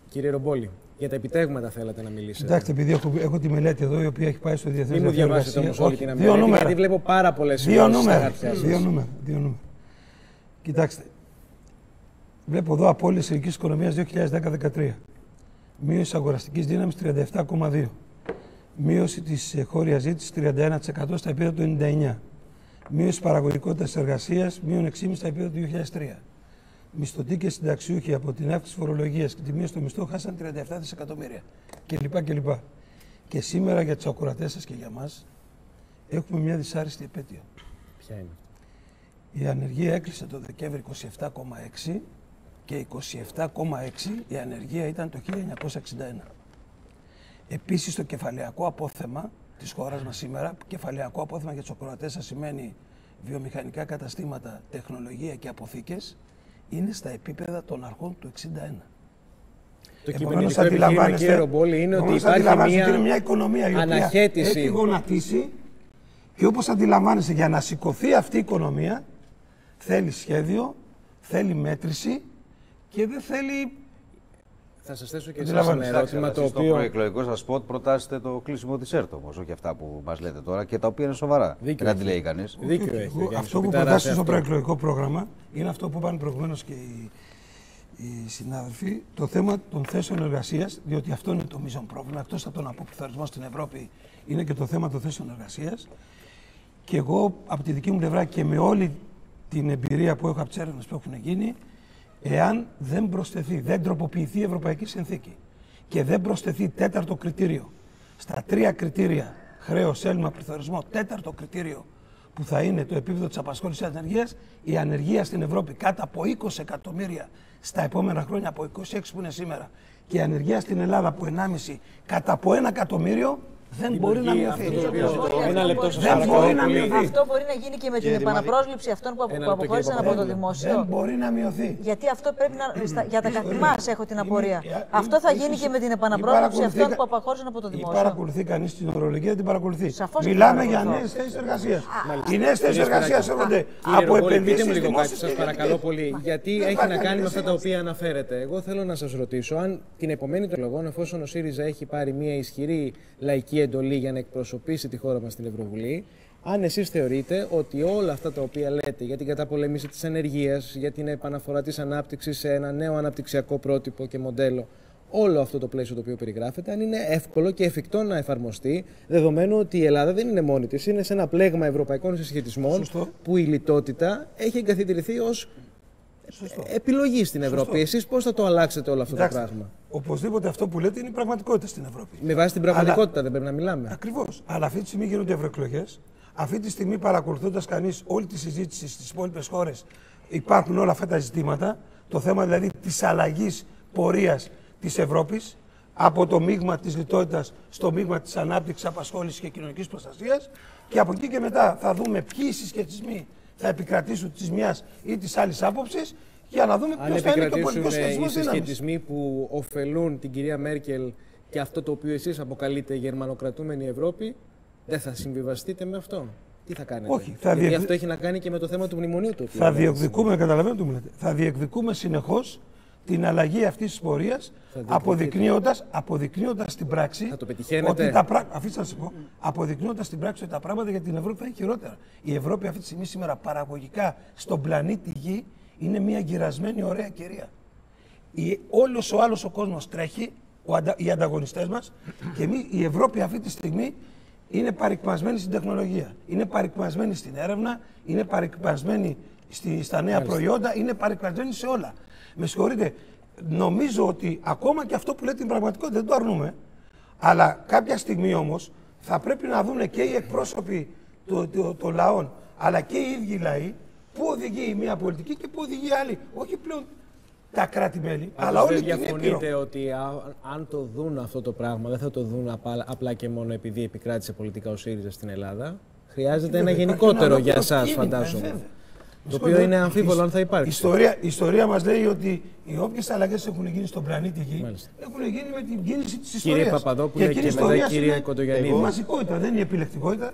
Κύριε Ρομπόλη, για τα επιτεύγματα θέλατε να μιλήσετε. Κοιτάξτε, επειδή έχω τη μελέτη εδώ η οποία έχει πάει στο Διεθνές Μην μου Γραφείο διαβάσετε όμως Εργασίας. όλη την μελέτη, γιατί βλέπω πάρα πολλές σημειώσεις στα χαρτιά σας. Δύο νούμερα. Κοιτάξτε, βλέπω εδώ απώλειες ελληνικής οικονομίας 2010-2013. Μείωση αγοραστικής δύναμης 37,2. Μείωση της χώριας ζήτησης 31% στα επίπεδα του 1999. Μείωση παραγωγικότητας εργασίας μείον 6,5% στα επίπεδα του 2003. Μισθωτοί και συνταξιούχοι από την αύξηση φορολογίας και τη μείωση των μισθών χάσαν 37 δισεκατομμύρια κλπ. Και σήμερα για τους ακροατές σας και για μας έχουμε μια δυσάρεστη επέτειο. Ποια είναι? Η ανεργία έκλεισε το Δεκέμβρη 27,6 και 27,6 η ανεργία ήταν το 1961. Επίσης το κεφαλαιακό απόθεμα της χώρας μας σήμερα, κεφαλαιακό απόθεμα για τους ακροατές σας σημαίνει βιομηχανικά καταστήματα, τεχνολογία και αποθήκες, είναι στα επίπεδα των αρχών του 1961. Το κυβερνητικό επιχείρημα, κύριε Ρομπόλη, είναι ότι υπάρχει μια οικονομία η οποία έχει γονατίσει και όπως αντιλαμβάνεστε, για να σηκωθεί αυτή η οικονομία θέλει σχέδιο, θέλει μέτρηση και δεν θέλει... Θα σας θέσω και εσάς ένα ερώτημα το οποίο... Στο προεκλογικό σας σποτ προτάσετε το κλείσιμο της ΕΡΤ όμως, όχι αυτά που μας λέτε τώρα και τα οποία είναι σοβαρά. Δίκιο δεν αντιλέει κανείς. Δίκιο έχει. Αυτό που προτάσετε στο προεκλογικό πρόγραμμα είναι αυτό που είπαν προηγουμένως και οι συνάδελφοι, το θέμα των θέσεων εργασίας, διότι αυτό είναι το μείζον πρόβλημα, εκτός από τον αποπληθωρισμό στην Ευρώπη, είναι και το θέμα των θέσεων εργασίας. Και εγώ από τη δική μου πλευρά και με όλη την εμπειρία που έχω από τις έρευνες που έχουν γίνει, εάν δεν προσθεθεί, δεν τροποποιηθεί η Ευρωπαϊκή Συνθήκη και δεν προσθεθεί τέταρτο κριτήριο, στα τρία κριτήρια, χρέος, έλλειμμα, πληθωρισμό, τέταρτο κριτήριο που θα είναι το επίπεδο της απασχόλησης της ανεργίας, η ανεργία στην Ευρώπη κάτω από 20 εκατομμύρια στα επόμενα χρόνια, από 26 που είναι σήμερα, και η ανεργία στην Ελλάδα από 1,5 κατά από 1 εκατομμύριο, δεν μπορεί να μειωθεί. Ένα λεπτό σας παρακαλώ. Αυτό μπορεί να γίνει και με την επαναπρόσληψη αυτών που αποχώρησαν από το δημόσιο. Δεν μπορεί να μειωθεί. Γιατί αυτό πρέπει να. Για τα καθημάς έχω την απορία. Αυτό θα γίνει και με την επαναπρόσληψη αυτών που αποχώρησαν από το δημόσιο. Παρακολουθεί κανείς την ορολογία, δεν την παρακολουθεί. Σαφώς Μιλάμε για νέες θέσεις εργασίας. Οι νέες θέσεις εργασίας έρχονται από επενδύσεις. Πείτε μου λίγο κάτι, σας παρακαλώ πολύ, γιατί έχει να κάνει με αυτά τα οποία αναφέρετε. Εγώ θέλω να σας ρωτήσω αν την επομένη των εκλογών, εφόσον ο ΣΥΡΙΖΑ έχει πάρει μια ισχυρή λαϊκή εντολή για να εκπροσωπήσει τη χώρα μας στην Ευρωβουλή, αν εσείς θεωρείτε ότι όλα αυτά τα οποία λέτε για την καταπολέμηση της ανεργίας, για την επαναφορά της ανάπτυξης σε ένα νέο αναπτυξιακό πρότυπο και μοντέλο, όλο αυτό το πλαίσιο το οποίο περιγράφεται, αν είναι εύκολο και εφικτό να εφαρμοστεί, δεδομένου ότι η Ελλάδα δεν είναι μόνη της, είναι σε ένα πλέγμα ευρωπαϊκών συσχετισμών που η λιτότητα έχει εγκαθιδρυθεί ως επιλογή στην Ευρώπη. Εσείς πώς θα το αλλάξετε όλο αυτό το πράγμα? Οπωσδήποτε αυτό που λέτε είναι η πραγματικότητα στην Ευρώπη. Με βάση την πραγματικότητα δεν πρέπει να μιλάμε. Ακριβώς. Αλλά αυτή τη στιγμή γίνονται ευρωεκλογές. Αυτή τη στιγμή, παρακολουθώντας κανείς όλη τη συζήτηση στις υπόλοιπες χώρες, υπάρχουν όλα αυτά τα ζητήματα. Το θέμα δηλαδή της αλλαγής πορείας της Ευρώπης από το μείγμα της λιτότητας στο μείγμα της ανάπτυξης, απασχόλησης και κοινωνικής προστασίας. Και από εκεί και μετά θα δούμε ποιοι συσχετισμοί θα επικρατήσουν της μιας ή της άλλης άποψης, για να δούμε ποιος θα είναι το πολιτικό σχετισμό. Οι συσχετισμοί που ωφελούν την κυρία Μέρκελ και αυτό το οποίο εσείς αποκαλείτε γερμανοκρατούμενη Ευρώπη, δεν θα συμβιβαστείτε με αυτό? Τι θα κάνετε? Όχι. Γιατί αυτό έχει να κάνει και με το θέμα του μνημονίου του. Θα διεκδικούμε, καταλαβαίνω τι μου λέτε. Θα διεκδικούμε συνεχώς την αλλαγή αυτής της πορείας, αποδεικνύοντας στην πράξη. Θα το πετυχαίνετε? Ότι αφήστε να σας πω. Αποδεικνύοντας στην πράξη ότι τα πράγματα για την Ευρώπη θα είναι χειρότερα. Η Ευρώπη αυτή τη στιγμή σήμερα παραγωγικά στον πλανήτη Γη είναι μια γυρασμένη ωραία κυρία. Όλος ο άλλος ο κόσμος τρέχει, οι ανταγωνιστές μας, και η Ευρώπη αυτή τη στιγμή είναι παρικμασμένη στην τεχνολογία, είναι παρικμασμένη στην έρευνα, είναι παρικμασμένη στα νέα προϊόντα, είναι παρικμασμένη σε όλα. Με συγχωρείτε, νομίζω ότι ακόμα και αυτό που λέτε την πραγματικότητα δεν το αρνούμε, αλλά κάποια στιγμή όμως θα πρέπει να δουν και οι εκπρόσωποι των λαών, αλλά και οι ίδιοι λαοί, πού οδηγεί μια πολιτική και πού οδηγεί άλλη. Όχι πλέον τα κράτη-μέλη, αλλά όλοι την Ήπειρο. Διαφωνείτε ότι αν το δουν αυτό το πράγμα, δεν θα το δουν απλά και μόνο επειδή επικράτησε πολιτικά ο ΣΥΡΙΖΑ στην Ελλάδα? Χρειάζεται ένα γενικότερο για εσάς, φαντάζομαι. Το οποίο είναι αμφίβολο αν θα υπάρξει. Η ιστορία μας λέει ότι οι όποιες αλλαγές έχουν γίνει στον πλανήτη Γη έχουν γίνει με την κίνηση της ιστορίας. Κύριε Παπαδόπουλε και μετά κύριε Κοντογιαννίδη. Η μαζικότητα δεν είναι η επιλεκτικότητα.